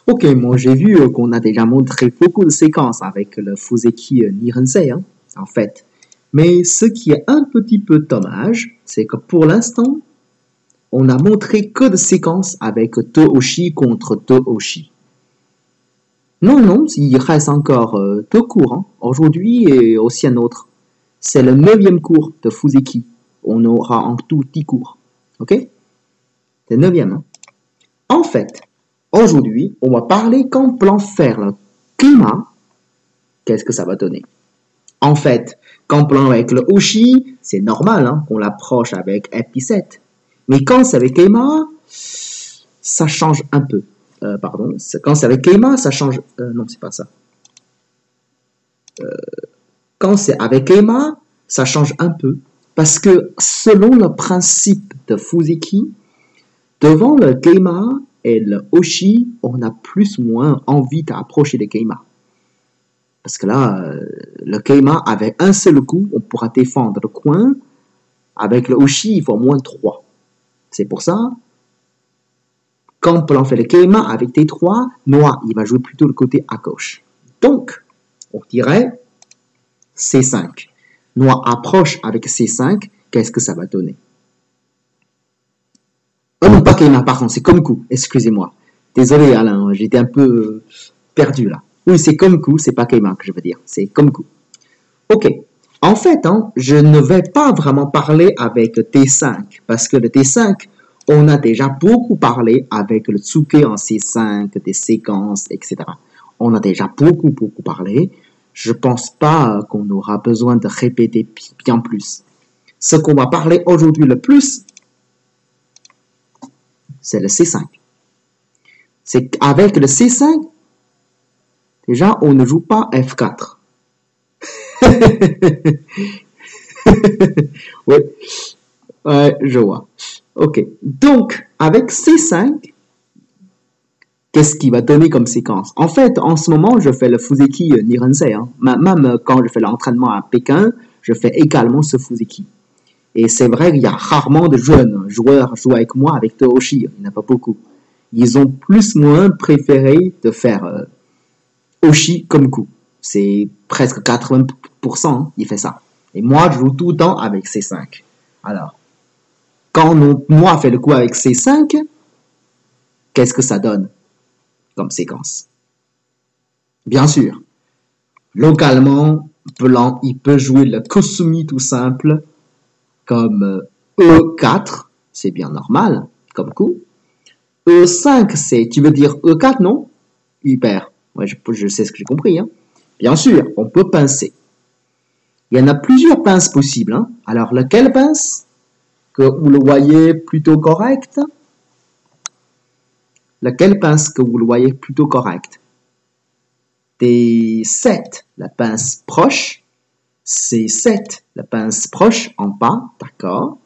Ok, moi j'ai vu qu'on a déjà montré beaucoup de séquences avec le Fuseki Nihonsei, hein, en fait. Mais ce qui est un petit peu dommage, c'est que pour l'instant, on n'a montré que de séquences avec Tohoshi contre Tohoshi. Non, non, il reste encore deux cours, hein, aujourd'hui et aussi un autre. C'est le 9e cours de Fuseki. On aura en tout 10 cours. Ok? C'est le 9e. Hein. En fait, aujourd'hui, on va parler qu'en plan faire le climat, qu'est-ce que ça va donner? En fait, quand on plan avec le Oshi, c'est normal hein, qu'on l'approche avec épicète. Mais quand c'est avec Keima, ça change un peu. Pardon, quand c'est avec Keima, ça change... non, c'est pas ça. Quand c'est avec Keima, ça change un peu. Parce que selon le principe de Fuseki, devant le Keima et le Oshi, on a plus ou moins envie d'approcher le Keima. Parce que là, le Keima, avec un seul coup, on pourra défendre le coin. Avec le Oshi, il faut au moins 3. C'est pour ça, quand on fait le Keima avec T3, Noir, il va jouer plutôt le côté à gauche. Donc, on dirait C5. Noir approche avec C5, qu'est-ce que ça va donner? Oh non, pas Keima, pardon, c'est Komku, excusez-moi. Désolé Alain, j'étais un peu perdu là. Oui, c'est Komku, c'est pas Keima que je veux dire, c'est Komku. Ok, en fait, hein, je ne vais pas vraiment parler avec le T5, parce que le T5, on a déjà beaucoup parlé avec le Tsuke en C5, des séquences, etc. On a déjà beaucoup parlé. Je pense pas qu'on aura besoin de répéter bien plus. Ce qu'on va parler aujourd'hui le plus, c'est le C5. C'est qu'avec le C5, déjà, on ne joue pas F4. Oui, ouais, je vois. Ok, donc, avec C5, qu'est-ce qui va donner comme séquence? En fait, en ce moment, je fais le Fuseki Nihonsei. Hein. Même quand je fais l'entraînement à Pékin, je fais également ce Fuseki. Et c'est vrai qu'il y a rarement de jeunes joueurs jouer avec moi avec Tohoshi. Il n'y en a pas beaucoup. Ils ont plus ou moins préféré de faire Oshi comme coup. C'est presque 80%, hein, il fait ça. Et moi, je joue tout le temps avec C5. Alors, quand moi fait le coup avec C5, qu'est-ce que ça donne comme séquence? Bien sûr, localement, blanc, il peut jouer le Kosumi tout simple, comme E4, c'est bien normal, comme coup. E5, c'est, tu veux dire E4, non? Hyper. Ouais, je sais ce que j'ai compris. Hein. Bien sûr, on peut pincer. Il y en a plusieurs pinces possibles. Hein. Alors, lequel pince que vous le voyez plutôt correct? Lequel pince que vous le voyez plutôt correct? T7, la pince proche. C7, la pince proche en bas, d'accord.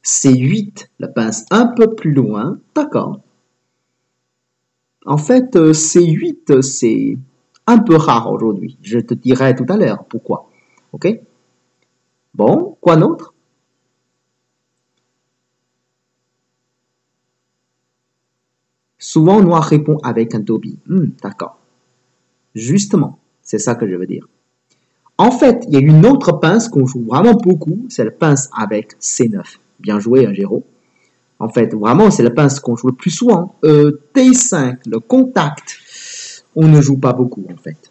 C8, la pince un peu plus loin, d'accord. En fait, C8, c'est un peu rare aujourd'hui. Je te dirai tout à l'heure pourquoi. Ok? Bon, quoi d'autre? Souvent, Noir répond avec un Toby. D'accord. Justement, c'est ça que je veux dire. En fait, il y a une autre pince qu'on joue vraiment beaucoup, c'est la pince avec C9. Bien joué, hein, Géraud. En fait, vraiment, c'est la pince qu'on joue le plus souvent. T5, le contact, on ne joue pas beaucoup, en fait.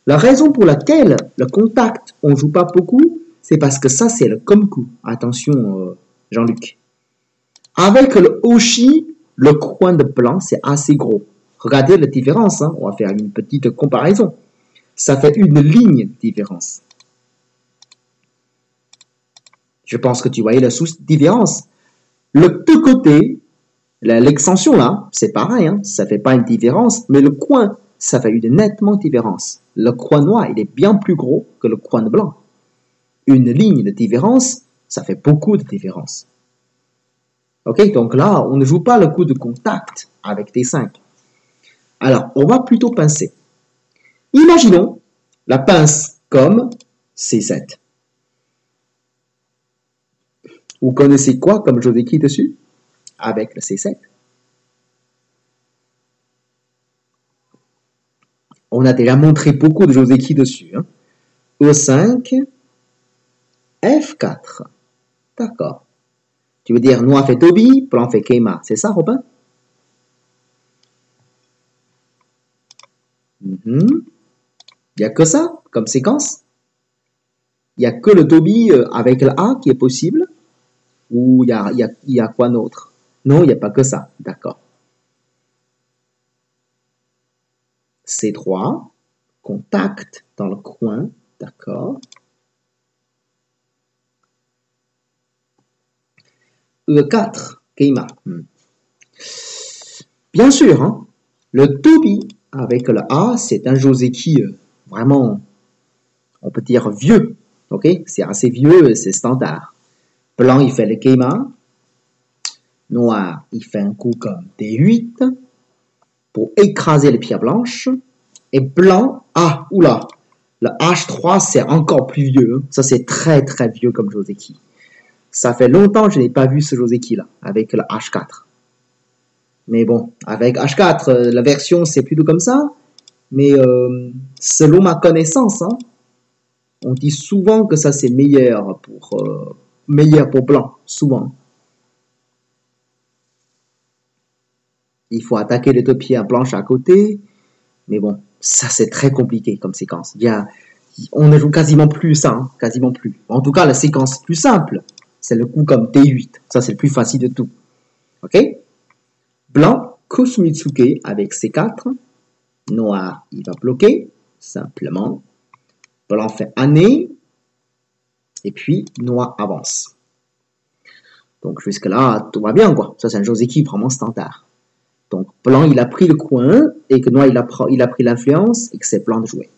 La raison pour laquelle le contact, on ne joue pas beaucoup, c'est parce que ça, c'est le Komku. Attention, Jean-Luc. Avec le Oshi, le coin de blanc, c'est assez gros. Regardez la différence, hein. On va faire une petite comparaison. Ça fait une ligne de différence. Je pense que tu voyais la sous-différence. Le deux côtés, l'extension là, c'est pareil, hein. Ça fait pas une différence, mais le coin, ça fait une nettement différence. Le coin noir, il est bien plus gros que le coin blanc. Une ligne de différence, ça fait beaucoup de différence. Ok, donc là, on ne joue pas le coup de contact avec T5. Alors, on va plutôt pincer. Imaginons la pince comme C7. Vous connaissez quoi comme Jodeki dessus? avec le C7. On a déjà montré beaucoup de Joseki dessus. Hein. E5, F4. D'accord. Tu veux dire noir fait Tobi, blanc fait Keima. C'est ça, Robin? Il n'y a que ça comme séquence? Il n'y a que le Tobi avec le A qui est possible? Ou il y a quoi d'autre? Non, il n'y a pas que ça. D'accord. C3, contact dans le coin. D'accord. E4, Keima. Bien sûr, hein, le Tobi avec le A, c'est un Joseki vraiment, on peut dire vieux. Ok, c'est assez vieux, c'est standard. Blanc, il fait le Keima. Noir, il fait un coup comme D8 pour écraser les pierres blanches. Et blanc, ah, oula, le H3, c'est encore plus vieux. Ça, c'est très, très vieux comme Joseki. Ça fait longtemps que je n'ai pas vu ce Joseki-là, avec le H4. Mais bon, avec H4, la version, c'est plutôt comme ça. Mais selon ma connaissance, hein, on dit souvent que ça, c'est meilleur pour blanc, souvent. Il faut attaquer les deux pierres blanches à côté. Mais bon, ça, c'est très compliqué comme séquence. On ne joue quasiment plus ça, hein, quasiment plus. En tout cas, la séquence plus simple, c'est le coup comme D8. Ça, c'est le plus facile de tout. OK? Blanc, Kosumitsuke avec C4. Noir, il va bloquer, simplement. Blanc fait année. Et puis, noir avance. Donc, jusque-là, tout va bien, quoi. Ça, c'est un Joseki vraiment standard. Donc, blanc, il a pris le coin, et que noir, il a pris l'influence, et que c'est blanc de jouer.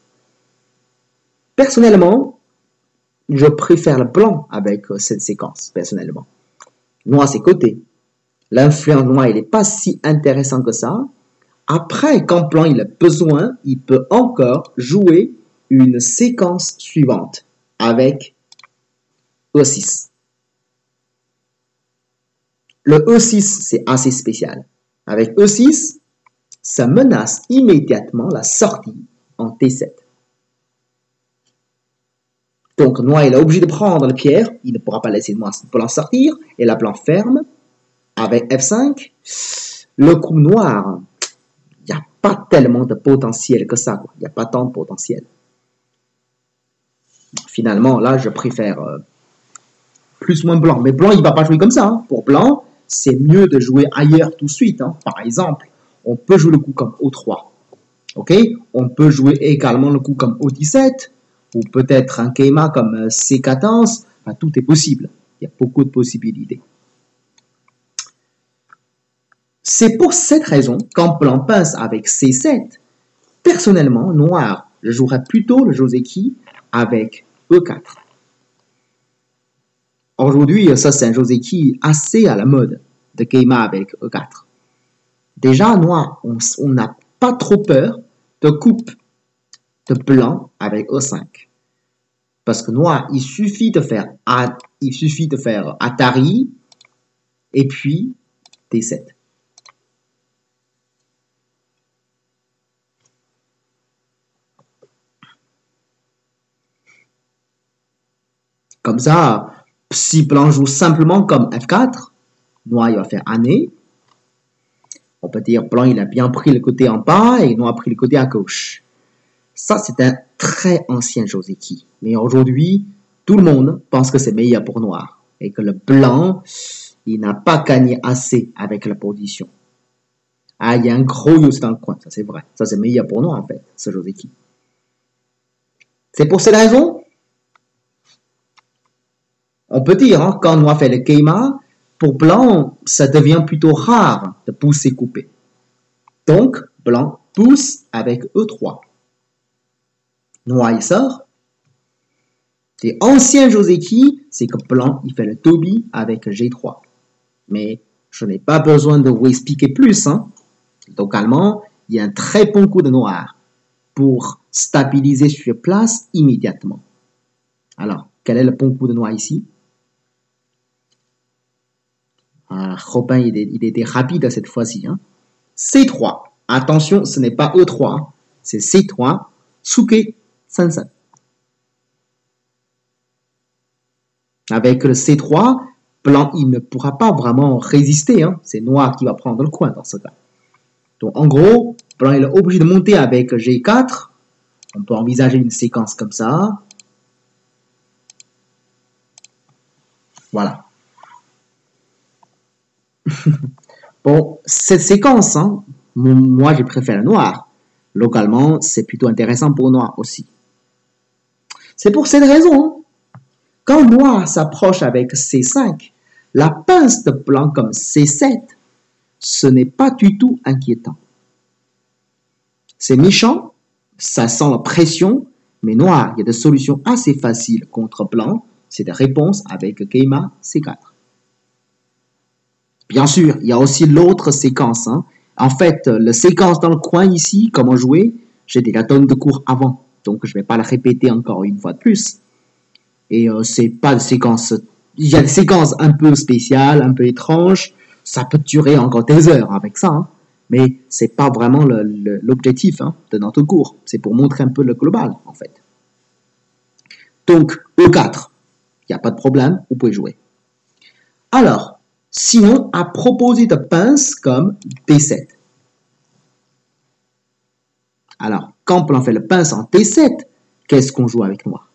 Personnellement, je préfère le blanc avec cette séquence, personnellement. Noir, c'est côté. L'influence noir, il n'est pas si intéressant que ça. Après, quand blanc, il a besoin, il peut encore jouer une séquence suivante avec E6. Le E6, c'est assez spécial. Avec E6, ça menace immédiatement la sortie en T7. Donc, noir, il est obligé de prendre la pierre. Il ne pourra pas laisser noir blanc sortir. Et la blanc ferme. Avec F5, le coup noir, il n'y a pas tellement de potentiel que ça. Il n'y a pas tant de potentiel. Finalement, là, je préfère plus ou moins blanc. Mais blanc, il ne va pas jouer comme ça. Hein. Pour blanc, c'est mieux de jouer ailleurs tout de suite. Hein. Par exemple, on peut jouer le coup comme O3. Ok? On peut jouer également le coup comme O17. Ou peut-être un Keima comme C14. Enfin, tout est possible. Il y a beaucoup de possibilités. C'est pour cette raison, quand blanc pince avec C7, personnellement, noir, je jouerais plutôt le Joseki avec E4. Aujourd'hui, ça c'est un Joseki assez à la mode de Keima avec E4. Déjà, noir, on n'a pas trop peur de coupe de blanc avec E5. Parce que noir, il suffit de faire Atari et puis D7. Comme ça, si blanc joue simplement comme F4, noir il va faire année. On peut dire blanc il a bien pris le côté en bas et noir a pris le côté à gauche. Ça c'est un très ancien Joseki. Mais aujourd'hui, tout le monde pense que c'est meilleur pour noir. Et que le blanc, il n'a pas gagné assez avec la position. Ah, il y a un gros Yos dans le coin, ça c'est vrai. Ça c'est meilleur pour noir en fait, ce Joseki. C'est pour cette raison, on peut dire, hein, quand noir fait le Keima, pour blanc, ça devient plutôt rare de pousser couper. Donc, blanc pousse avec E3. Noir, il sort. Les anciens Joseki, c'est que blanc, il fait le Tobi avec G3. Mais je n'ai pas besoin de vous expliquer plus. Hein. Localement, il y a un très bon coup de noir pour stabiliser sur place immédiatement. Alors, quel est le bon coup de noir ici? Ah, Robin, il était rapide à cette fois-ci. Hein. C3. Attention, ce n'est pas E3. Hein. C'est C3. Suke Sansan. Avec le C3, blanc, il ne pourra pas vraiment résister. Hein. C'est noir qui va prendre le coin dans ce cas. Donc, en gros, blanc il est obligé de monter avec G4. On peut envisager une séquence comme ça. Voilà. Bon, cette séquence, hein, moi, je préfère le noir. Localement, c'est plutôt intéressant pour noir aussi. C'est pour cette raison, quand noir s'approche avec C5, la pince de blanc comme C7, ce n'est pas du tout inquiétant. C'est méchant, ça sent la pression, mais noir, il y a des solutions assez faciles contre blanc, c'est des réponses avec Keima C4. Bien sûr, il y a aussi l'autre séquence. Hein. En fait, la séquence dans le coin ici, comment jouer, j'ai déjà donné de cours avant, donc je ne vais pas la répéter encore une fois de plus. Et c'est pas de séquence. Il y a des séquences un peu spéciales, un peu étranges. Ça peut durer encore des heures avec ça, hein. Mais c'est pas vraiment l'objectif hein, de notre cours. C'est pour montrer un peu le global, en fait. Donc, E4, il n'y a pas de problème, vous pouvez jouer. Alors, sinon, à proposer de pinces comme D7. Alors, quand on fait le pince en D7, qu'est-ce qu'on joue avec noir?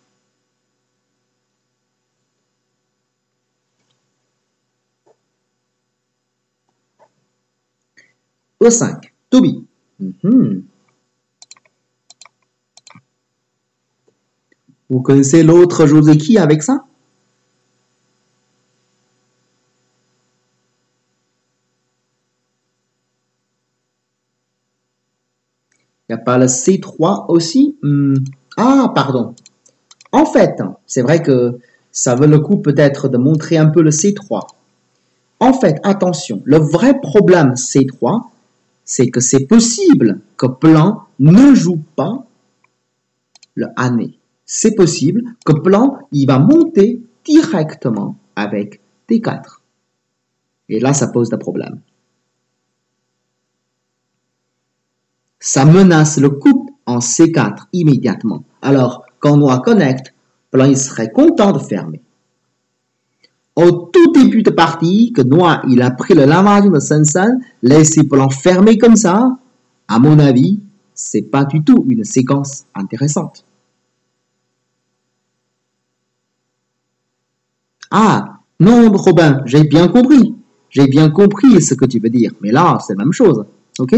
E5, Toby. Vous connaissez l'autre Joseki avec ça? Il n'y a pas le C3 aussi? Ah, pardon. En fait, c'est vrai que ça vaut le coup peut-être de montrer un peu le C3. En fait, attention, le vrai problème C3, c'est que c'est possible que blanc ne joue pas le année. C'est possible que blanc, il va monter directement avec D4. Et là, ça pose des problèmes. Ça menace le couple en C4 immédiatement. Alors, quand noir connecte, blanc, il serait content de fermer. Au tout début de partie, que noir, il a pris le l'invasion de Sansan, laisser blanc fermer comme ça, à mon avis, c'est pas du tout une séquence intéressante. Ah, non, Robin, j'ai bien compris. J'ai bien compris ce que tu veux dire. Mais là, c'est la même chose. OK?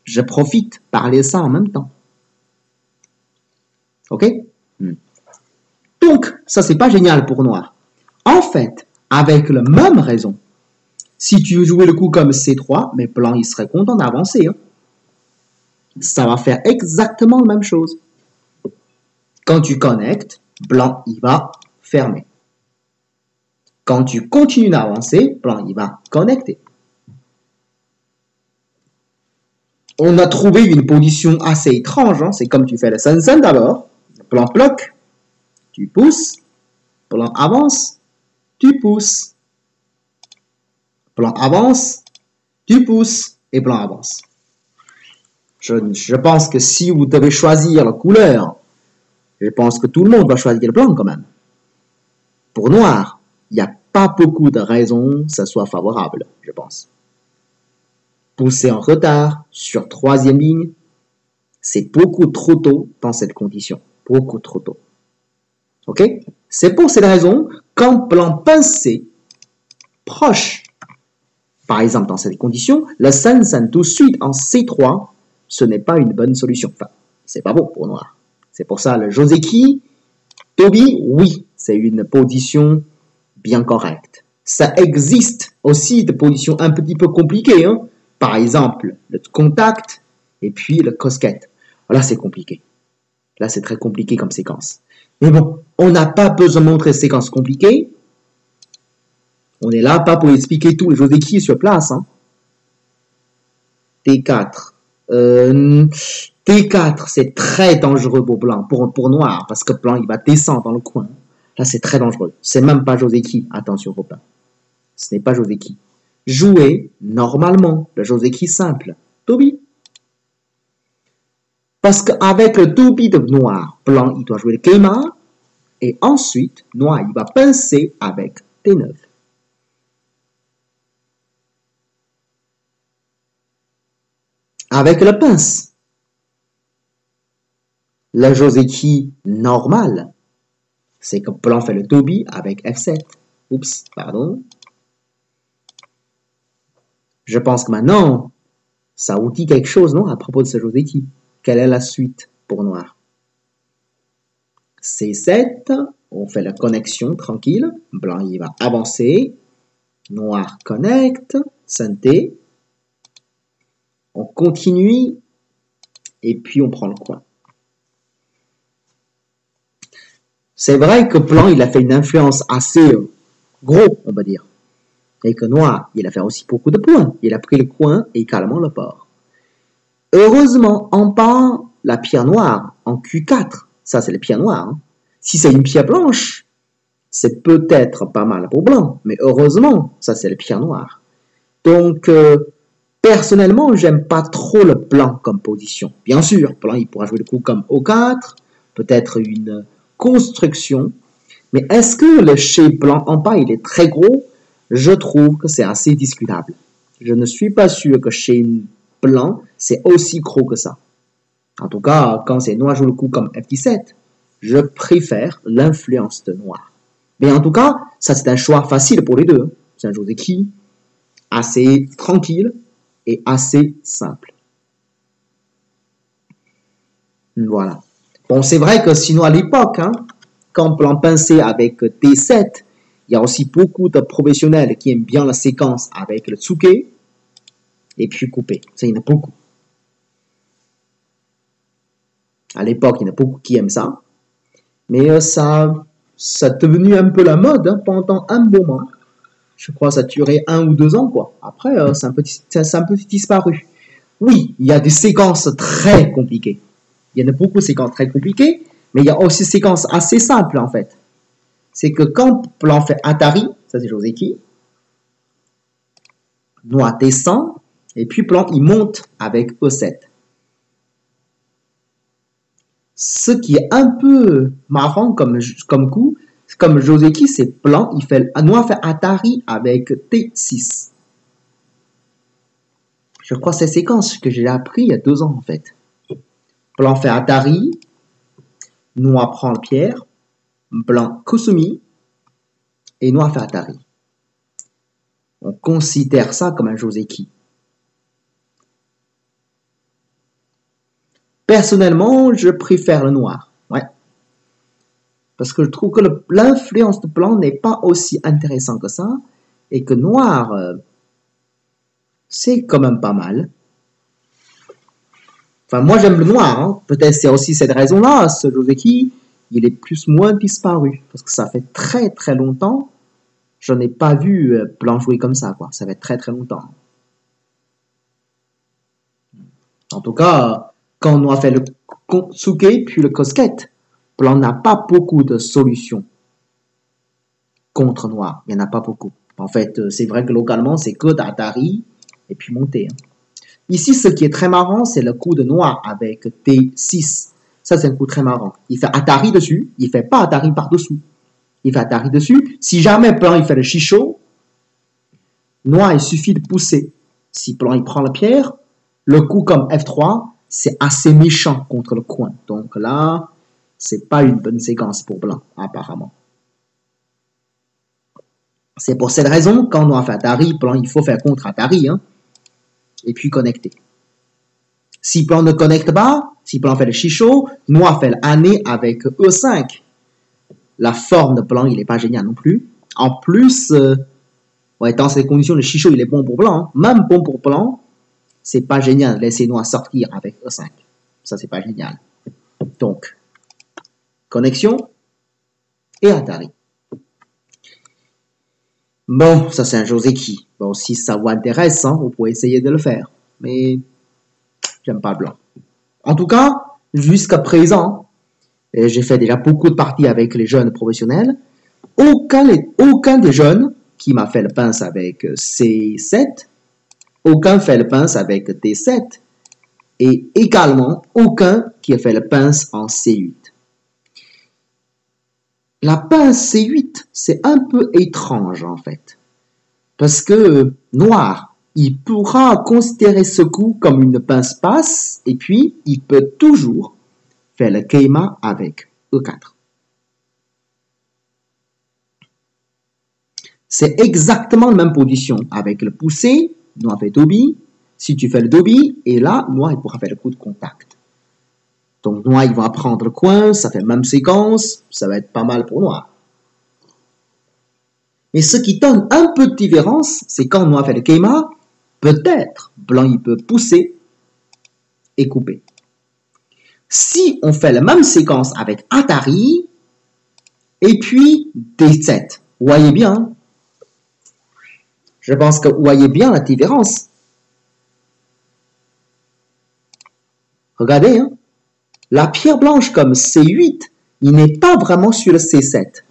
Je profite de parler ça en même temps. OK? Donc, ça, c'est pas génial pour noir. En fait, avec la même raison, si tu jouais le coup comme C3, mais blanc, il serait content d'avancer. Hein. Ça va faire exactement la même chose. Quand tu connectes, blanc, il va fermer. Quand tu continues d'avancer, blanc, il va connecter. On a trouvé une position assez étrange. Hein. C'est comme tu fais le Sansan d'abord. Blanc bloque, tu pousses, blanc avance, tu pousses. Blanc avance, tu pousses et blanc avance. Je pense que si vous devez choisir la couleur, je pense que tout le monde va choisir le blanc quand même. Pour noir, il n'y a pas beaucoup de raisons que ça soit favorable, je pense. Pousser en retard sur troisième ligne, c'est beaucoup trop tôt dans cette condition. Beaucoup trop tôt. Ok? C'est pour cette raison, quand blanc pincé proche, par exemple dans cette condition, le Sansan tout de suite en C3, ce n'est pas une bonne solution. Enfin, c'est pas bon pour noir. C'est pour ça le Joseki, Toby, oui, c'est une position bien correcte. Ça existe aussi des positions un petit peu compliquées. Hein. Par exemple, le contact et puis le cosquette. Là, c'est compliqué. Là, c'est très compliqué comme séquence. Mais bon, on n'a pas besoin de montrer séquences compliquées. On est là pas pour expliquer tout les Joseki sur place. Hein. T4. T4, c'est très dangereux pour blanc, pour noir, parce que blanc, il va descendre dans le coin. Là, c'est très dangereux. C'est même pas Joseki. Attention, Robin. Ce n'est pas Joseki. Jouer normalement le Joseki simple. Tobi. Parce qu'avec le Tobi de noir, blanc, il doit jouer le Keima. Et ensuite, noir, il va pincer avec T9. Avec le pince. Le Joseki normal, c'est que blanc fait le Tobi avec F7. Oups, pardon. Je pense que maintenant, ça vous dit quelque chose, non, à propos de ce Joseki. Quelle est la suite pour noir? C7, on fait la connexion tranquille. Blanc, il va avancer. Noir connecte, synthé. On continue. Et puis, on prend le coin. C'est vrai que blanc, il a fait une influence assez gros, on va dire. Et que noir, il a fait aussi beaucoup de points. Il a pris le coin et également le port. Heureusement, en bas, la pierre noire, en Q4, ça c'est la pierre noire. Hein. Si c'est une pierre blanche, c'est peut-être pas mal pour blanc. Mais heureusement, ça c'est la pierre noire. Donc, personnellement, j'aime pas trop le blanc comme position. Bien sûr, blanc, il pourra jouer le coup comme O4, peut-être une construction. Mais est-ce que le chez blanc en bas, il est très gros? Je trouve que c'est assez discutable. Je ne suis pas sûr que chez blanc, c'est aussi gros que ça. En tout cas, quand c'est noir joue le coup comme F17, je préfère l'influence de noir. Mais en tout cas, ça c'est un choix facile pour les deux. C'est un Joseki assez tranquille et assez simple. Voilà. Bon, c'est vrai que sinon à l'époque, hein, quand blanc pincé avec D7, il y a aussi beaucoup de professionnels qui aiment bien la séquence avec le tsuke et puis couper. Ça, il y en a beaucoup. À l'époque, il y en a beaucoup qui aiment ça. Mais ça est devenu un peu la mode hein, pendant un moment. Je crois que ça a duré 1 ou 2 ans, quoi. Après, c'est un peu disparu. Oui, il y a des séquences très compliquées. Il y en a beaucoup de séquences très compliquées, mais il y a aussi des séquences assez simples, en fait. C'est que quand blanc fait Atari, ça c'est Joseki, noir descend, et puis blanc il monte avec E7. Ce qui est un peu marrant comme coup, comme Joseki, c'est blanc, noir fait Atari avec T6. Je crois que c'est séquence que j'ai appris il y a 2 ans en fait. Blanc fait Atari, noir prend le pierre, blanc Kusumi, et noir fait Atari. On considère ça comme un Joseki. Personnellement, je préfère le noir. Ouais. Parce que je trouve que l'influence de blanc n'est pas aussi intéressante que ça. Et que noir, c'est quand même pas mal. Enfin, moi j'aime le noir. Hein. Peut-être c'est aussi cette raison-là. Ce Joseki, il est moins disparu. Parce que ça fait très très longtemps. Je n'ai pas vu blanc jouer comme ça. Quoi. Ça fait très très longtemps. En tout cas... Quand on a fait le tsuke puis le kosket, blanc n'a pas beaucoup de solutions contre noir. Il n'y en a pas beaucoup. En fait, c'est vrai que localement, c'est que d'Atari et puis monter. Ici, ce qui est très marrant, c'est le coup de noir avec T6. Ça, c'est un coup très marrant. Il fait Atari dessus. Il ne fait pas Atari par-dessous. Il fait Atari dessus. Si jamais blanc, il fait le shisho, noir, il suffit de pousser. Si blanc, il prend la pierre, le coup comme F3, c'est assez méchant contre le coin. Donc là, c'est pas une bonne séquence pour blanc, apparemment. C'est pour cette raison, quand on a fait Atari, blanc, il faut faire contre Atari, hein, et puis connecter. Si blanc ne connecte pas, si blanc fait le shisho, noir fait l'année avec E5. La forme de blanc, il n'est pas génial non plus. En plus, ouais, dans ces conditions, le shisho, il est bon pour blanc. Hein. Même bon pour blanc, c'est pas génial de laisser noir sortir avec E5. Ça, c'est pas génial. Donc, connexion et Atari. Bon, ça c'est un Joseki. Bon, si ça vous intéresse, hein, vous pouvez essayer de le faire. Mais, j'aime pas le blanc. En tout cas, jusqu'à présent, j'ai fait déjà beaucoup de parties avec les jeunes professionnels. Aucun des jeunes qui m'a fait le pince avec C7, aucun fait le pince avec D7, et également aucun qui a fait le pince en C8. La pince C8, c'est un peu étrange en fait, parce que noir, il pourra considérer ce coup comme une pince passe, et puis il peut toujours faire le keima avec E4. C'est exactement la même position avec le poussé, noir fait dobi. Si tu fais le dobi, et là, noir il pourra faire le coup de contact. Donc noir il va prendre le coin, ça fait la même séquence, ça va être pas mal pour noir. Mais ce qui donne un peu de différence, c'est quand noir fait le keima, peut-être blanc il peut pousser et couper. Si on fait la même séquence avec Atari, et puis D7, vous voyez bien, je pense que vous voyez bien la différence. Regardez, hein, la pierre blanche comme C8, il n'est pas vraiment sur le C7.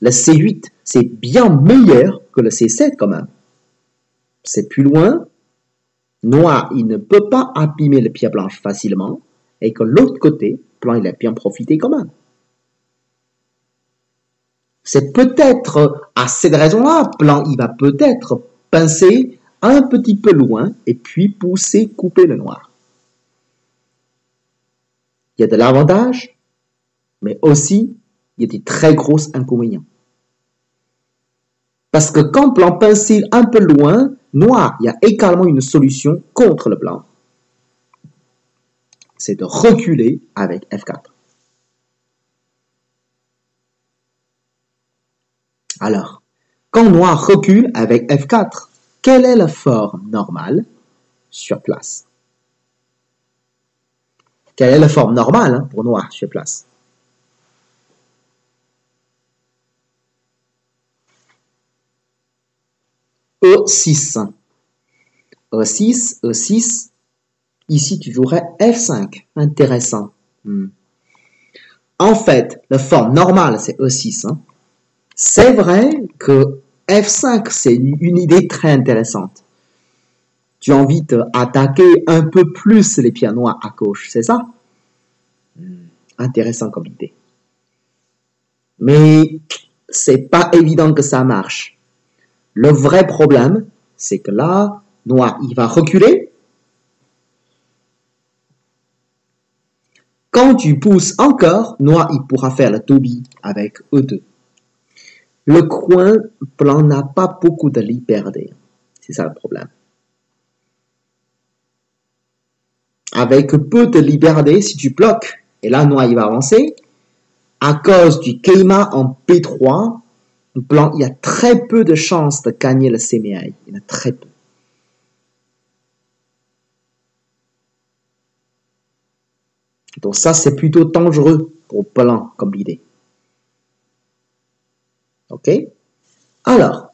Le C8, c'est bien meilleur que le C7 quand même. C'est plus loin. Noir, il ne peut pas abîmer la pierre blanche facilement. Et que l'autre côté, blanc, il a bien profité quand même. C'est peut-être à cette raison-là, blanc, il va peut-être pincer un petit peu loin et puis pousser, couper le noir. Il y a de l'avantage, mais aussi, il y a des très gros inconvénients. Parce que quand blanc pince un peu loin, noir, il y a également une solution contre le blanc. C'est de reculer avec F4. Alors, quand noir recule avec F4, quelle est la forme normale sur place? Quelle est la forme normale pour noir sur place? E6. E6, E6. Ici, tu jouerais F5. Intéressant. En fait, la forme normale, c'est E6. Hein. C'est vrai que F5, c'est une idée très intéressante. Tu as envie d'attaquer un peu plus les pierres noires à gauche, c'est ça? Intéressant comme idée. Mais c'est pas évident que ça marche. Le vrai problème, c'est que là, noir, il va reculer. Quand tu pousses encore, noir, il pourra faire le tobi avec E2. Le coin blanc n'a pas beaucoup de liberté. C'est ça le problème. Avec peu de liberté, si tu bloques, et là, noir, il va avancer, à cause du keima en P3, blanc, il y a très peu de chances de gagner le séméaï. Il y en a très peu. Donc ça, c'est plutôt dangereux pour blanc comme idée. Ok? Alors,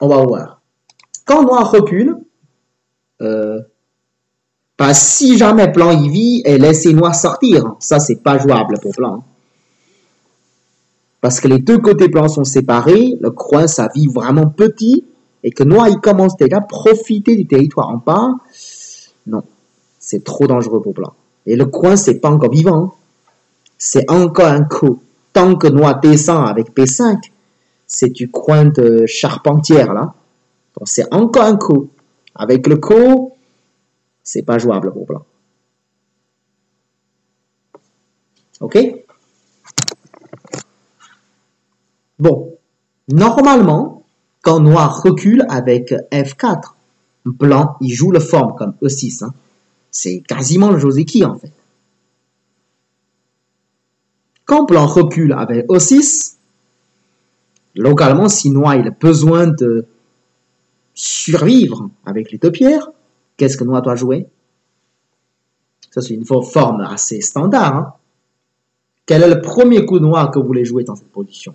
on va voir. Quand noir recule, si jamais blanc y vit et laisser noir sortir, ça c'est pas jouable pour blanc. Parce que les deux côtés blancs sont séparés, le coin ça vit vraiment petit, et que noir il commence déjà à profiter du territoire en bas, non, c'est trop dangereux pour blanc. Et le coin c'est pas encore vivant, c'est encore un coup. Tant que noir descend avec P5, c'est du coin de charpentière là, donc c'est encore un coup. Avec le coup, c'est pas jouable pour blanc. Ok? Bon, normalement, quand noir recule avec F4, blanc, il joue la forme comme E6. Hein. C'est quasiment le Joseki en fait. Quand blanc recule avec E6, localement, si noir il a besoin de survivre avec les deux pierres, qu'est-ce que noir doit jouer? Ça, c'est une forme assez standard. Hein. Quel est le premier coup noir que vous voulez jouer dans cette position?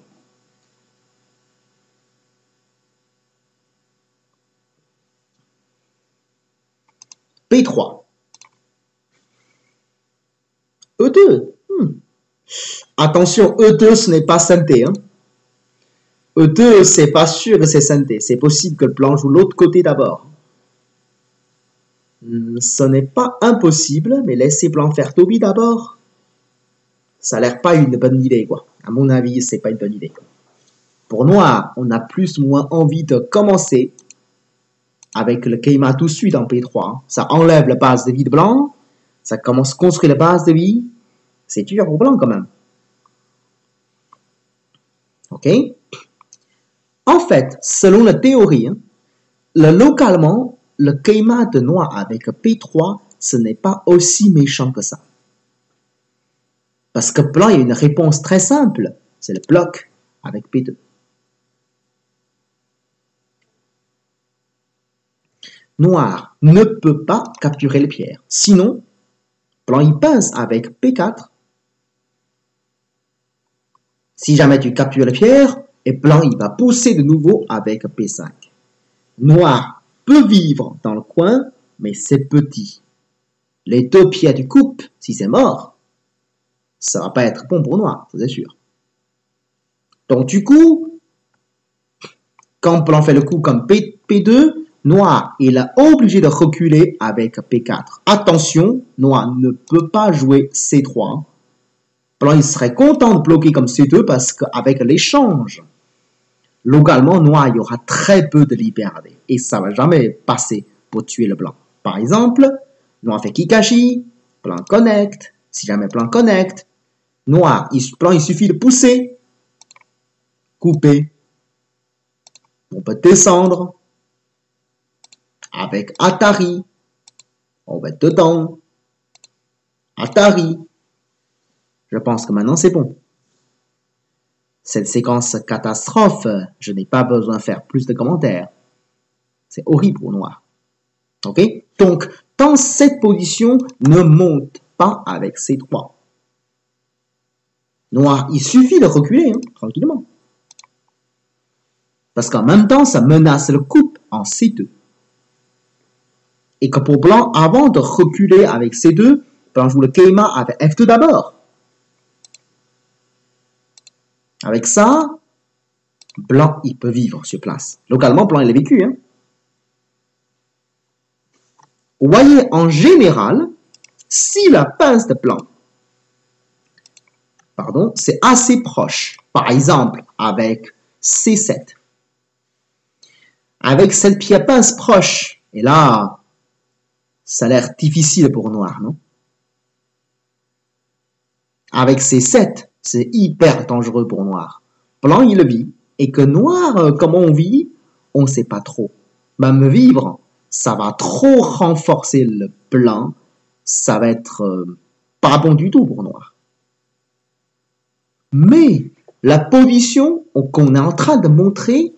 P3. E2. Attention, E2, ce n'est pas synthé. Hein. E2, c'est pas sûr que c'est synthé. C'est possible que le blanc joue l'autre côté d'abord. Ce n'est pas impossible, mais laissez blanc faire Toby d'abord. Ça a l'air pas une bonne idée, quoi. À mon avis, c'est pas une bonne idée. Pour noir, on a plus ou moins envie de commencer avec le Keima tout de suite en P3. Ça enlève la base de vie de blanc. Ça commence à construire la base de vie. C'est dur pour blanc quand même. Ok? En fait, selon la théorie, localement, le Keima de noir avec P3, ce n'est pas aussi méchant que ça. Parce que blanc, il y a une réponse très simple. C'est le bloc avec P2. Noir ne peut pas capturer les pierres. Sinon, blanc, il pince avec P4. Si jamais tu captures les pierres, et blanc, il va pousser de nouveau avec P5. Noir peut vivre dans le coin, mais c'est petit. Les deux pierres du coupe, si c'est mort, ça va pas être bon pour noir, c'est sûr. Donc du coup, quand blanc fait le coup comme P2, noir il est obligé de reculer avec P4. Attention, noir ne peut pas jouer C3. Blanc il serait content de bloquer comme C2 parce qu'avec l'échange, localement, noir il y aura très peu de liberté et ça va jamais passer pour tuer le blanc. Par exemple, noir fait Kikashi, blanc connecte. Si jamais blanc connecte, noir, blanc il suffit de pousser, couper. On peut descendre avec Atari. On va être dedans. Atari. Je pense que maintenant c'est bon. Cette séquence catastrophe, je n'ai pas besoin de faire plus de commentaires. C'est horrible pour noir. Ok? Donc, dans cette position, ne monte pas avec C3. Noir, il suffit de reculer, tranquillement. Parce qu'en même temps, ça menace le coupe en C2. Et que pour blanc, avant de reculer avec C2, blanc joue le Keima avec F2 d'abord. Avec ça, blanc, il peut vivre sur place. Localement, blanc, il a vécu. Vous voyez, en général, si la pince de blanc, c'est assez proche, par exemple, avec C7, avec cette pierre pince proche, et là, ça a l'air difficile pour noir, non? Avec C7, c'est hyper dangereux pour noir. Blanc, il le vit. Et que noir, comment on vit, on ne sait pas trop. Même vivre, ça va trop renforcer le blanc. Ça va être pas bon du tout pour noir. Mais la position qu'on est en train de montrer,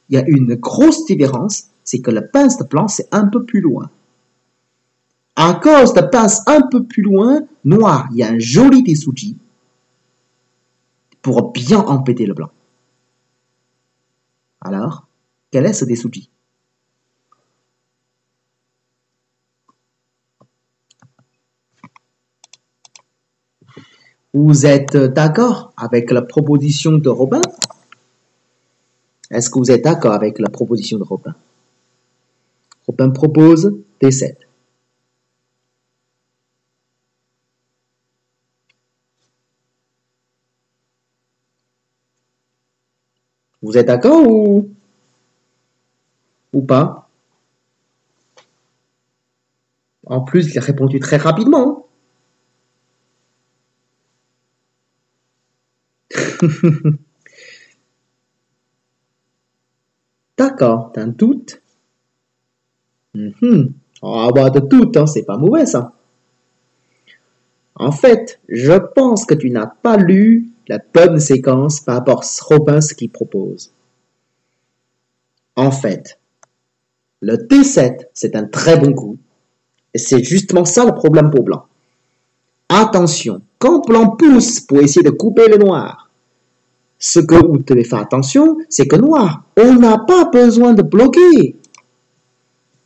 il y a une grosse différence. C'est que le pince de blanc, c'est un peu plus loin. À cause de pince un peu plus loin, noir, il y a un joli Tesuji pour bien empêter le blanc. Alors, quel est ce Tesuji? Vous êtes d'accord avec la proposition de Robin? Est-ce que vous êtes d'accord avec la proposition de Robin? Robin propose D7. Vous êtes d'accord ou pas? En plus, il a répondu très rapidement. D'accord, t'as un doute? Avoir de doute, c'est pas mauvais ça. En fait, je pense que tu n'as pas lu la bonne séquence par rapport à Robin ce qu'il propose. En fait, le T7, c'est un très bon coup. Et c'est justement ça le problème pour blanc. Attention, quand blanc pousse pour essayer de couper le noir, ce que vous devez faire attention, c'est que noir, on n'a pas besoin de bloquer.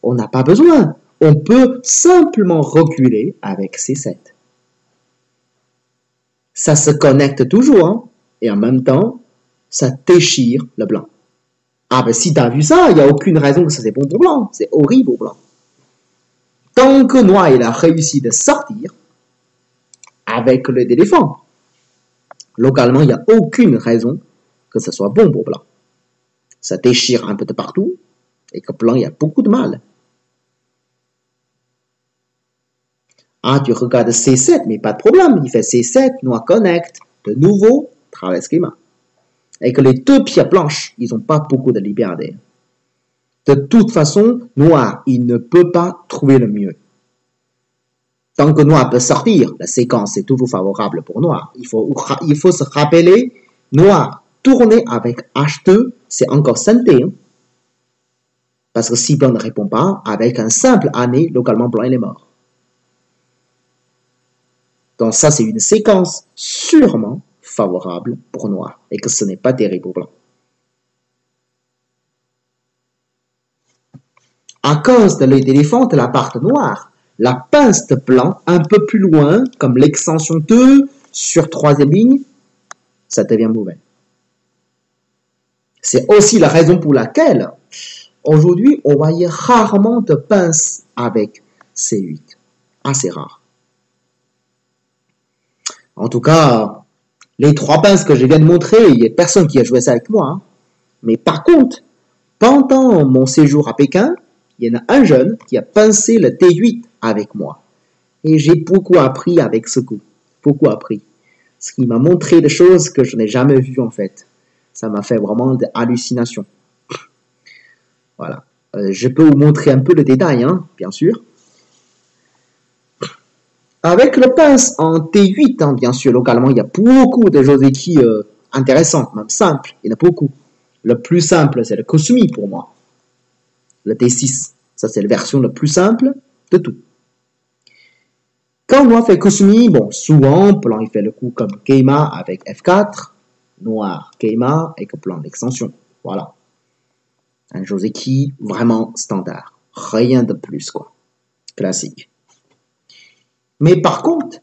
On n'a pas besoin. On peut simplement reculer avec C7. Ça se connecte toujours, et en même temps, ça déchire le blanc. Ah ben si tu as vu ça, il n'y a aucune raison que ça c'est bon pour blanc. C'est horrible pour blanc. Tant que noir il a réussi de sortir avec le d'éléphant, localement il n'y a aucune raison que ce soit bon pour blanc. Ça déchire un peu de partout et que blanc il y a beaucoup de mal. Ah, tu regardes C7, mais pas de problème. Il fait C7, noir connect, de nouveau, travail schéma. Et que les deux pierres blanches, ils n'ont pas beaucoup de liberté. De toute façon, noir, il ne peut pas trouver le mieux. Tant que noir peut sortir, la séquence est toujours favorable pour noir. Il faut se rappeler, noir tourner avec H2, c'est encore santé. Hein? Parce que si blanc ne répond pas, avec un simple année, localement blanc, il est mort. Donc ça, c'est une séquence sûrement favorable pour noir et que ce n'est pas terrible pour blanc. À cause de l'œil d'éléphant de la part noire, la pince de blanc un peu plus loin, comme l'extension 2 sur troisième ligne, ça devient mauvais. C'est aussi la raison pour laquelle aujourd'hui, on voyait rarement de pince avec C8. Assez rare. En tout cas, les trois pinces que je viens de montrer, il n'y a personne qui a joué ça avec moi. Hein. Mais par contre, pendant mon séjour à Pékin, il y en a un jeune qui a pincé le T8 avec moi. Et j'ai beaucoup appris avec ce coup. Beaucoup appris. Ce qui m'a montré des choses que je n'ai jamais vues en fait. Ça m'a fait vraiment des hallucinations. Voilà. Je peux vous montrer un peu le détail, hein, bien sûr. Avec le pince en T8, hein, bien sûr, localement, il y a beaucoup de joseki intéressantes, même simples. Il y en a beaucoup. Le plus simple, c'est le Kosumi pour moi. Le T6, ça c'est la version la plus simple de tout. Quand noir fait Kosumi, bon, souvent, blanc il fait le coup comme Keima avec F4, noir Keima et que blanc l'extension. Voilà. Un joseki vraiment standard. Rien de plus, quoi. Classique. Mais par contre,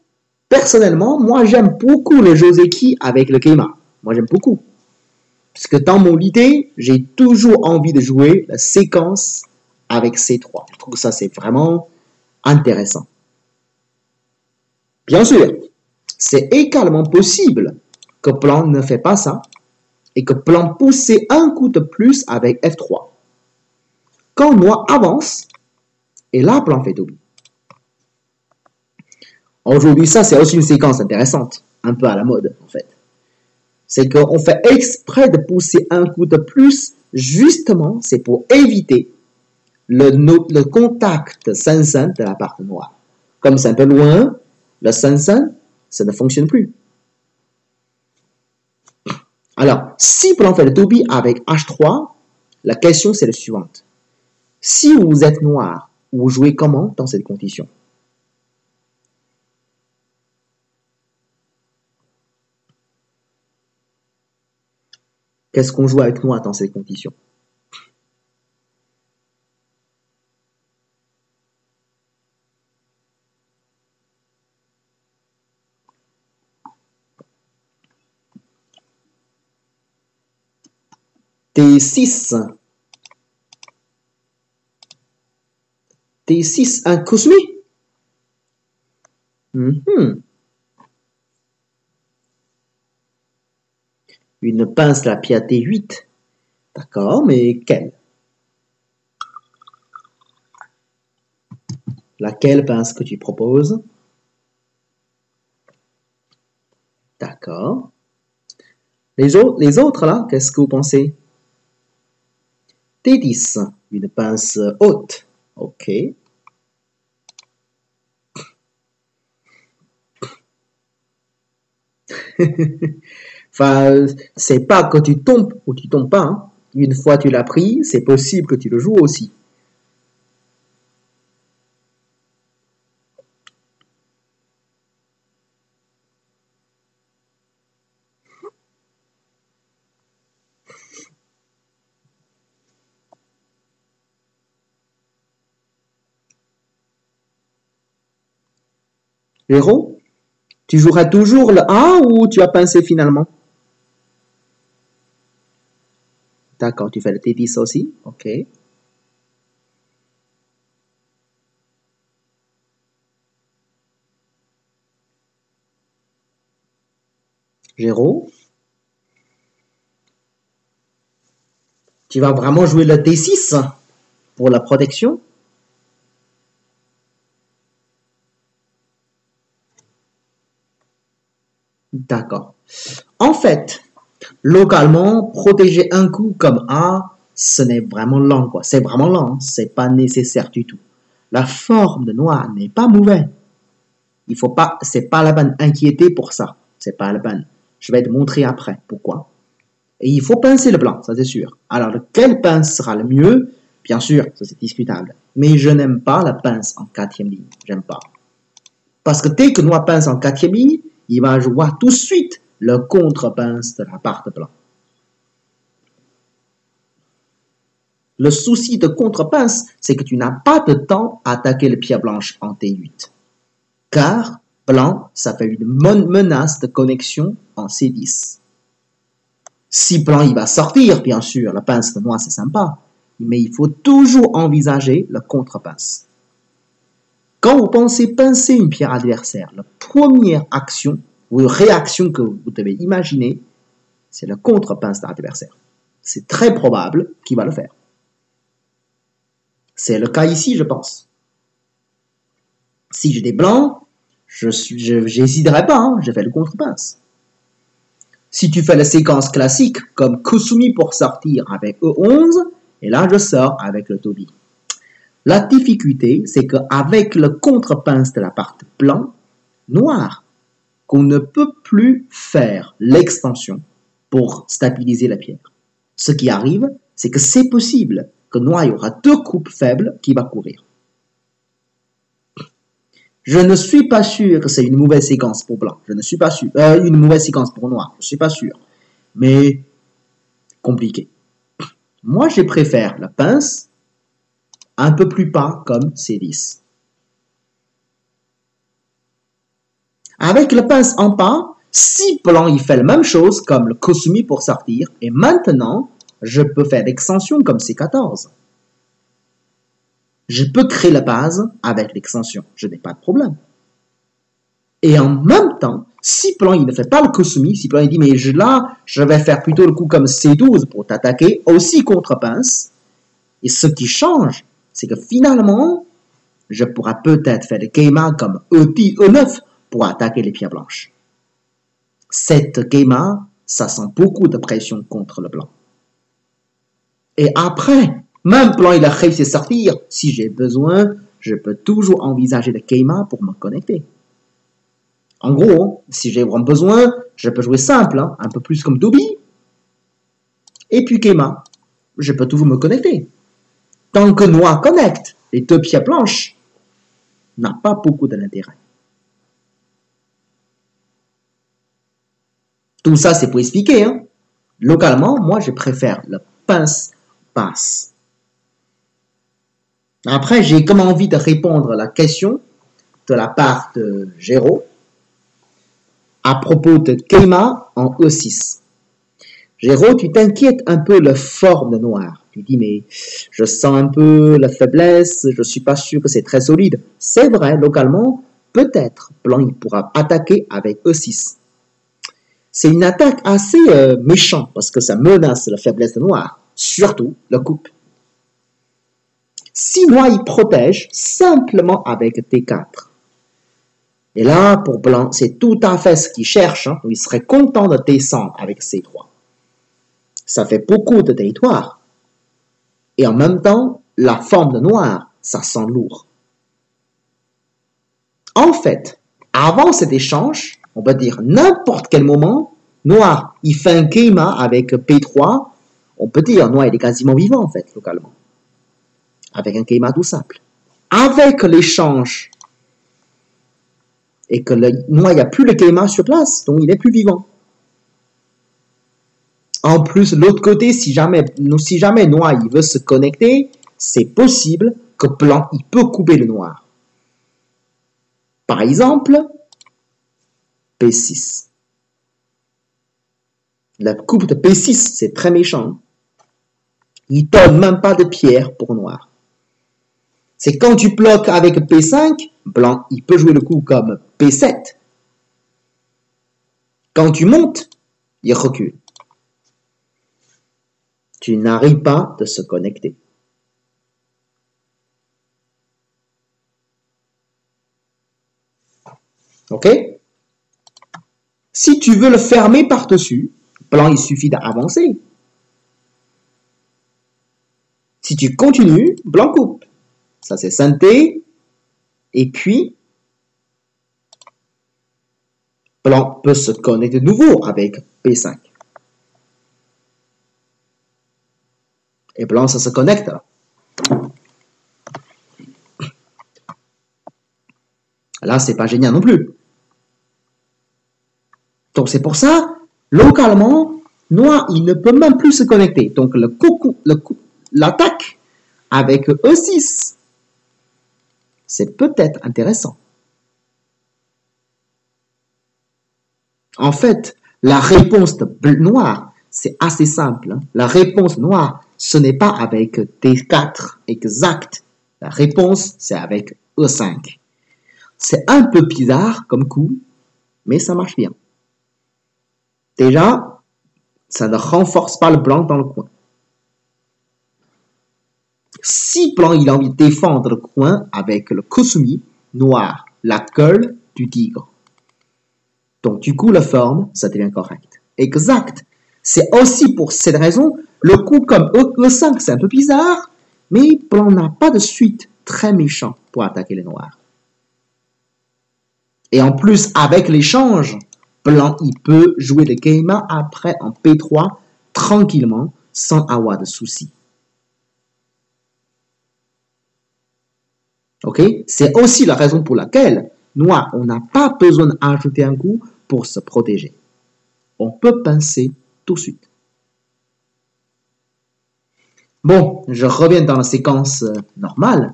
personnellement, moi j'aime beaucoup le joseki avec le Keima. Moi j'aime beaucoup. Parce que dans mon idée, j'ai toujours envie de jouer la séquence avec C3. Je trouve que ça c'est vraiment intéressant. Bien sûr, c'est également possible que blanc ne fait pas ça et que blanc pousse un coup de plus avec F3. Quand noir avance, et là blanc fait double. Aujourd'hui, ça c'est aussi une séquence intéressante, un peu à la mode en fait. C'est qu'on fait exprès de pousser un coup de plus, justement, c'est pour éviter le contact Sensen de la part noire. Comme c'est un peu loin, le Sensen, ça ne fonctionne plus. Alors, si blanc fait le tobi avec H3, la question c'est la suivante. Si vous êtes noir, vous jouez comment dans cette condition? Qu'est-ce qu'on joue avec noir dans ces conditions? T6. T6, un Kosumi. Une pince la pierre T8. D'accord, mais quelle? Laquelle pince que tu proposes? D'accord. Les autres là, qu'est-ce que vous pensez? T10, une pince haute. Ok. Enfin, c'est pas que tu tombes ou tu tombes pas. Hein. Une fois tu l'as pris, c'est possible que tu le joues aussi. Héros, tu joueras toujours le A ou tu as pincé finalement? D'accord, tu fais le T10 aussi. Ok. 0. Tu vas vraiment jouer le T6 pour la protection. D'accord. En fait, localement, protéger un coup comme A, ce n'est vraiment lent, quoi. C'est vraiment lent, c'est pas nécessaire du tout. La forme de noir n'est pas mauvaise. Il faut pas, c'est pas la peine d'inquiéter pour ça. C'est pas la peine. Je vais te montrer après pourquoi. Et il faut pincer le blanc, ça c'est sûr. Alors, quelle pince sera le mieux? Bien sûr, ça c'est discutable. Mais je n'aime pas la pince en quatrième ligne. J'aime pas. Parce que dès que noir pince en quatrième ligne, il va jouer tout de suite le contre-pince de la part de blanc. Le souci de contre-pince, c'est que tu n'as pas de temps à attaquer le pierre blanche en T8. Car blanc, ça fait une menace de connexion en C10. Si blanc, il va sortir, bien sûr, la pince de noir, c'est sympa. Mais il faut toujours envisager le contre-pince. Quand vous pensez pincer une pierre adversaire, la première action ou réaction que vous devez imaginer, c'est le contre-pince de l'adversaire. C'est très probable qu'il va le faire. C'est le cas ici, je pense. Si j'ai des blancs, je n'hésiterai pas, hein, je fais le contre-pince. Si tu fais la séquence classique, comme Kusumi pour sortir avec E11, et là je sors avec le Toby. La difficulté, c'est qu'avec le contre-pince de la partie blanc, noir, qu'on ne peut plus faire l'extension pour stabiliser la pierre. Ce qui arrive, c'est que c'est possible que noir y aura deux coupes faibles qui va courir. Je ne suis pas sûr que c'est une mauvaise séquence pour blanc. Je ne suis pas sûr. Une mauvaise séquence pour noir. Je ne suis pas sûr. Mais compliqué. Moi, je préfère la pince un peu plus bas comme C10. Avec la pince en bas, si blanc il fait la même chose comme le Kusumi pour sortir, et maintenant, je peux faire l'extension comme C14. Je peux créer la base avec l'extension. Je n'ai pas de problème. Et en même temps, si blanc il ne fait pas le Kusumi, si blanc il dit mais là, je vais faire plutôt le coup comme C12 pour t'attaquer, aussi contre pince. Et ce qui change, c'est que finalement, je pourrais peut-être faire le Keima comme E9 pour attaquer les pierres blanches. Cette Keima, ça sent beaucoup de pression contre le blanc. Et après, même blanc il a réussi à sortir, si j'ai besoin, je peux toujours envisager le Keima pour me connecter. En gros, si j'ai vraiment besoin, je peux jouer simple, hein, un peu plus comme Dobby. Et puis Keima, je peux toujours me connecter. Tant que noir connecte, les deux pierres blanches n'a pas beaucoup d'intérêt. Tout ça, c'est pour expliquer. Hein. Localement, moi, je préfère le pince-passe. Après, j'ai comme envie de répondre à la question de la part de Géraud à propos de Keima en E6. Géraud, tu t'inquiètes un peu la forme de noir. Tu dis, mais je sens un peu la faiblesse, je ne suis pas sûr que c'est très solide. C'est vrai, localement, peut-être blanc, il pourra attaquer avec E6. C'est une attaque assez méchante parce que ça menace la faiblesse de noir, surtout la coupe. Si noir, il protège simplement avec T4. Et là, pour blanc, c'est tout à fait ce qu'il cherche. Hein. Il serait content de descendre avec C3. Ça fait beaucoup de territoire. Et en même temps, la forme de noir, ça sent lourd. En fait, avant cet échange, on va dire n'importe quel moment, noir, il fait un Keima avec P3, on peut dire noir, il est quasiment vivant en fait, localement. Avec un Keima tout simple. Avec l'échange, et que le noir, il n'y a plus le Keima sur place, donc il est plus vivant. En plus, de l'autre côté, si jamais noir il veut se connecter, c'est possible que blanc il peut couper le noir. Par exemple, P6. La coupe de P6, c'est très méchant. Il donne même pas de pierre pour noir. C'est quand tu bloques avec P5, blanc, il peut jouer le coup comme P7. Quand tu montes, il recule. Tu n'arrives pas de se connecter. Ok? Si tu veux le fermer par-dessus, blanc, il suffit d'avancer. Si tu continues, blanc coupe. Ça, c'est synthé. Et puis, blanc peut se connecter de nouveau avec P5. Et blanc, ça se connecte. Là, c'est pas génial non plus. Donc, c'est pour ça, localement, noir, il ne peut même plus se connecter. Donc, l'attaque avec E6, c'est peut-être intéressant. En fait, la réponse de noir, c'est assez simple. La réponse noire, ce n'est pas avec D4 exact. La réponse, c'est avec E5. C'est un peu bizarre comme coup, mais ça marche bien. Déjà, ça ne renforce pas le blanc dans le coin. Si blanc il a envie de défendre le coin avec le Kusumi, noir, la queue du tigre. Donc du coup, la forme, ça devient correct. Exact. C'est aussi pour cette raison, le coup comme E5, c'est un peu bizarre, mais blanc n'a pas de suite très méchant pour attaquer les noirs. Et en plus, avec l'échange, blanc, il peut jouer le Geima après en P3 tranquillement, sans avoir de soucis. Ok? C'est aussi la raison pour laquelle, noir, on n'a pas besoin d'ajouter un coup pour se protéger. On peut pincer tout de suite. Bon, je reviens dans la séquence normale.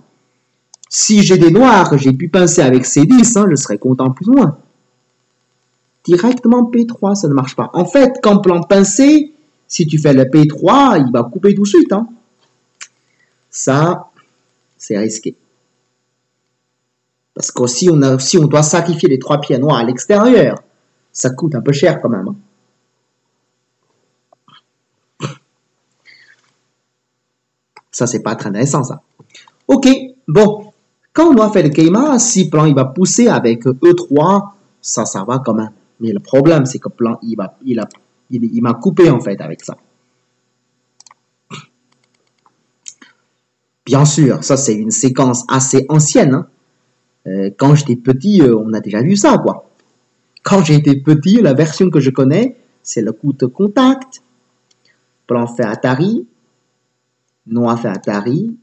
Si j'ai des noirs que j'ai pu pincer avec C10, je serais content plus ou moins. Directement P3, ça ne marche pas. En fait, quand blanc pincé, si tu fais le P3, il va couper tout de suite. Ça, c'est risqué. Parce que si on doit sacrifier les 3 pieds noirs à l'extérieur, ça coûte un peu cher quand même. Ça, c'est pas très intéressant, ça. Ok, bon. Quand on doit faire le Keima, si blanc il va pousser avec E3, ça va quand même. Mais le problème, c'est que blanc, il m'a coupé en fait avec ça. Bien sûr, ça c'est une séquence assez ancienne. Quand j'étais petit, on a déjà vu ça, quoi. Quand j'étais petit, la version que je connais, c'est le coup de contact. Blanc fait Atari, noir fait Atari,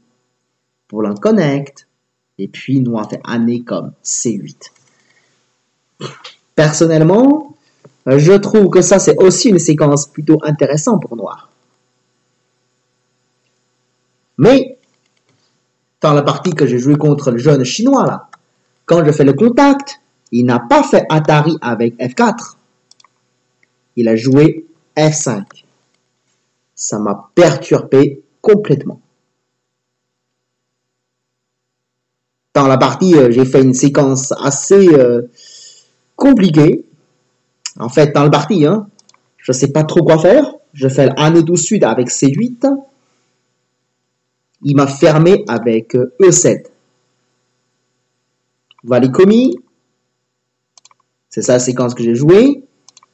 blanc connecte, et puis noir fait année comme C8. Personnellement, je trouve que ça c'est aussi une séquence plutôt intéressante pour noir. Mais, dans la partie que j'ai joué contre le jeune chinois là, quand je fais le contact, il n'a pas fait Atari avec F4. Il a joué F5. Ça m'a perturbé complètement. Dans la partie, j'ai fait une séquence assez compliquée. En fait, dans la partie, je ne sais pas trop quoi faire. Je fais l'année tout de suite avec C8. Il m'a fermé avec E7. Valikomi. C'est ça la séquence que j'ai jouée.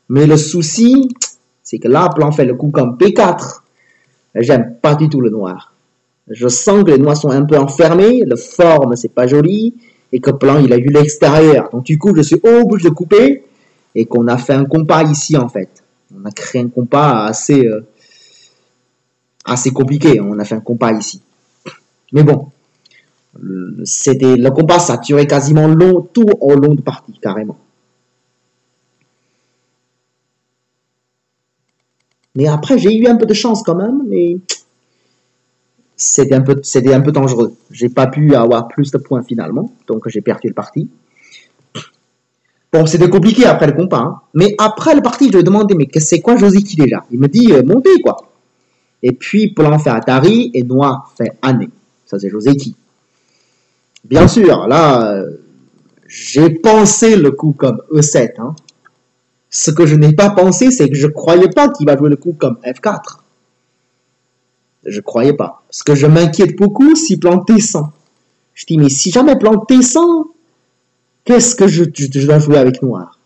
Mais le souci, c'est que là, blanc fait le coup comme P4. J'aime pas du tout le noir. Je sens que les noirs sont un peu enfermés. La forme, c'est pas joli. Et que blanc, il a vu l'extérieur. Donc du coup, je suis obligé de couper. Et qu'on a fait un compas ici, en fait. On a créé un compas assez compliqué. On a fait un compas ici. Mais bon. Le compas, ça a duré quasiment tout au long de partie, carrément. Mais après, j'ai eu un peu de chance quand même, mais c'était un peu dangereux. J'ai pas pu avoir plus de points finalement, donc j'ai perdu le parti. Bon, c'était compliqué après le compas, mais après le parti, je lui ai demandé, mais c'est quoi Josiki déjà? Il me dit, montez quoi. Et puis, blanc fait Atari et noir fait année. Ça, c'est Joseki. Bien sûr, là, j'ai pensé le coup comme E7. Hein. Ce que je n'ai pas pensé, c'est que je ne croyais pas qu'il va jouer le coup comme F4. Je ne croyais pas. Parce que je m'inquiète beaucoup si blanc T100. Je dis, mais si jamais blanc T100, qu'est-ce que je dois jouer avec noir?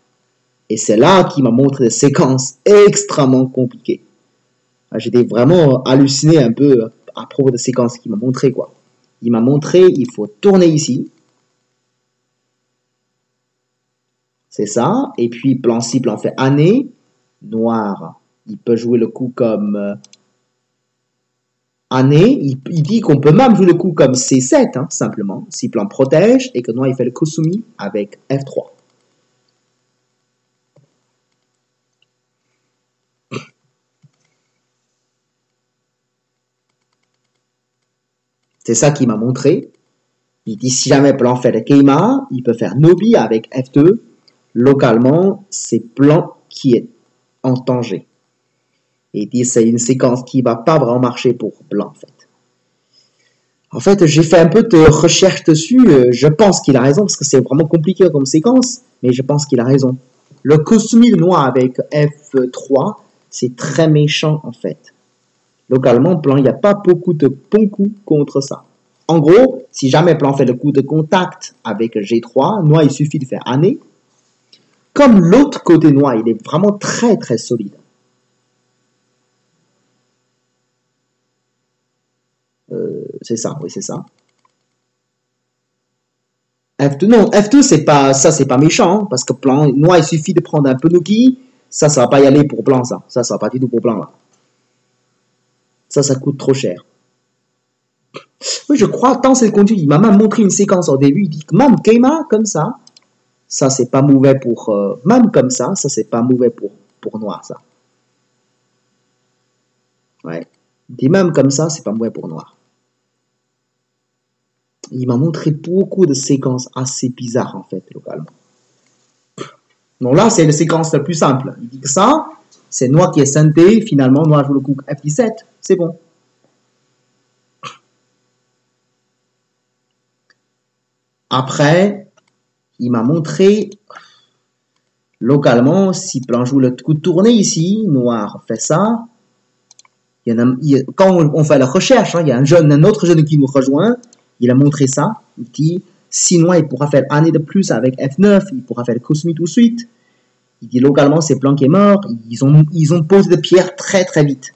Et c'est là qu'il m'a montré des séquences extrêmement compliquées. J'étais vraiment halluciné un peu à propos des séquences qu'il m'a montré, quoi. Il m'a montré, il faut tourner ici. C'est ça. Et puis, blanc si blanc fait année. Noir, il peut jouer le coup comme année. Il dit qu'on peut même jouer le coup comme C7, hein, simplement. Si blanc protège et que noir, il fait le Kosumi avec F3. C'est ça qu'il m'a montré. Il dit si jamais blanc fait le Keima, il peut faire Nobi avec F2. Localement, c'est blanc qui est en danger. Et il dit c'est une séquence qui va pas vraiment marcher pour blanc en fait. En fait, j'ai fait un peu de recherche dessus. Je pense qu'il a raison parce que c'est vraiment compliqué comme séquence, mais je pense qu'il a raison. Le Kosumi de noir avec F3, c'est très méchant en fait. Localement, blanc, il n'y a pas beaucoup de bons coups contre ça. En gros, si jamais blanc fait le coup de contact avec G3, noir, il suffit de faire année. Comme l'autre côté noir, il est vraiment très très solide. C'est ça, oui, c'est ça. F2, non, F2, c'est pas, ça, c'est pas méchant, hein, parce que blanc, noir, il suffit de prendre un peu Nogi, ça va pas y aller pour blanc, ça. Ça va pas du tout pour blanc, là. Ça coûte trop cher. Oui, je crois, tant c'est continu, il m'a même montré une séquence au début, il dit que même Keima, comme ça c'est pas mauvais pour, même comme ça c'est pas mauvais pour noir, ça. Ouais. Il dit même comme ça, c'est pas mauvais pour noir. Il m'a montré beaucoup de séquences assez bizarres, en fait, localement. Donc là, c'est la séquence la plus simple. Il dit que ça, c'est noir qui est synthé, finalement, noir joue le coup F17, c'est bon. Après, il m'a montré, localement, si blanc joue le coup de tournée ici, noir fait ça. Quand on fait la recherche, hein, il y a un autre jeune qui nous rejoint, il a montré ça. Il dit, si noir, il pourra faire année de plus avec F9, il pourra faire le Kosumi tout de suite. Il dit, localement, c'est blanc qui est mort. Ils ont posé des pierres très très vite.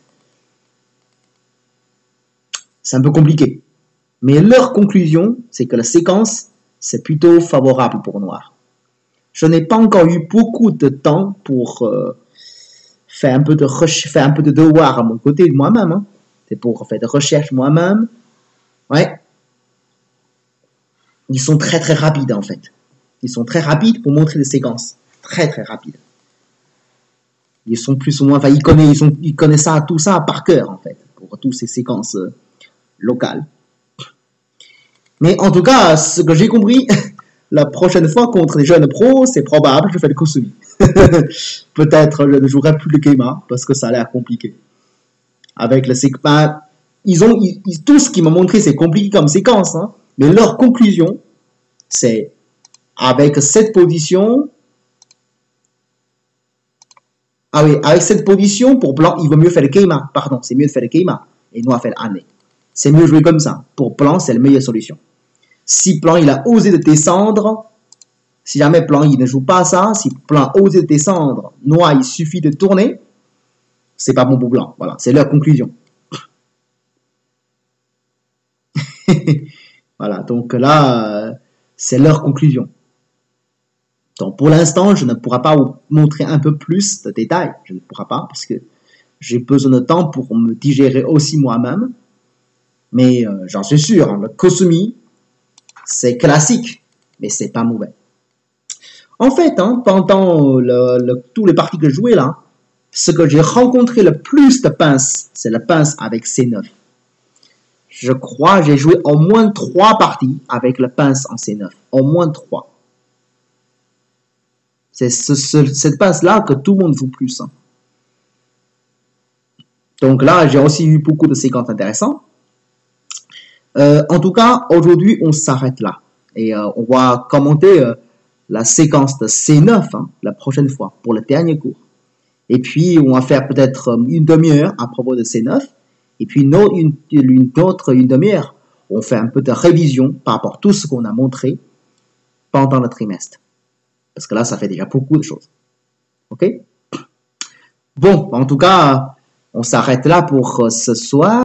C'est un peu compliqué. Mais leur conclusion, c'est que la séquence, c'est plutôt favorable pour noir. Je n'ai pas encore eu beaucoup de temps pour faire un peu de devoir à mon côté de moi-même. Hein. C'est pour faire des recherches moi-même. Ouais. Ils sont très très rapides en fait. Ils sont très rapides pour montrer des séquences. Très très rapides. Ils sont plus ou moins, enfin ils connaissent ça, tout ça par cœur en fait, pour toutes ces séquences locales. Mais en tout cas, ce que j'ai compris, la prochaine fois contre les jeunes pros, c'est probable que je fais le Kosumi. Peut-être je ne jouerai plus le Keima parce que ça a l'air compliqué. Avec le séquence, tout ce qu'ils m'ont montré, c'est compliqué comme séquence, hein, mais leur conclusion, c'est avec cette position. Ah oui, avec cette position, pour blanc, il vaut mieux faire le Keima. Pardon, c'est mieux de faire le Keima. Et noir faire l'année. C'est mieux jouer comme ça. Pour blanc, c'est la meilleure solution. Si blanc, il a osé de descendre, si jamais blanc, il ne joue pas ça, si blanc a osé de descendre, noir, il suffit de tourner, c'est pas bon pour blanc. Voilà, c'est leur conclusion. Voilà, donc là, c'est leur conclusion. Donc pour l'instant, je ne pourrai pas vous montrer un peu plus de détails. Je ne pourrai pas parce que j'ai besoin de temps pour me digérer aussi moi-même. Mais j'en suis sûr, hein, le Kosumi, c'est classique, mais c'est pas mauvais. En fait, hein, pendant tous les parties que je jouais là, ce que j'ai rencontré le plus de pinces, c'est la pince avec C9. Je crois j'ai joué au moins 3 parties avec la pince en C9. Au moins 3. C'est cette pince-là que tout le monde joue plus. Hein. Donc là, j'ai aussi eu beaucoup de séquences intéressantes. En tout cas, aujourd'hui, on s'arrête là. Et on va commenter la séquence de C9 la prochaine fois pour le dernier cours. Et puis, on va faire peut-être une demi-heure à propos de C9. Et puis, une demi-heure, on fait un peu de révision par rapport à tout ce qu'on a montré pendant le trimestre. Parce que là, ça fait déjà beaucoup de choses. OK? Bon, en tout cas, on s'arrête là pour ce soir.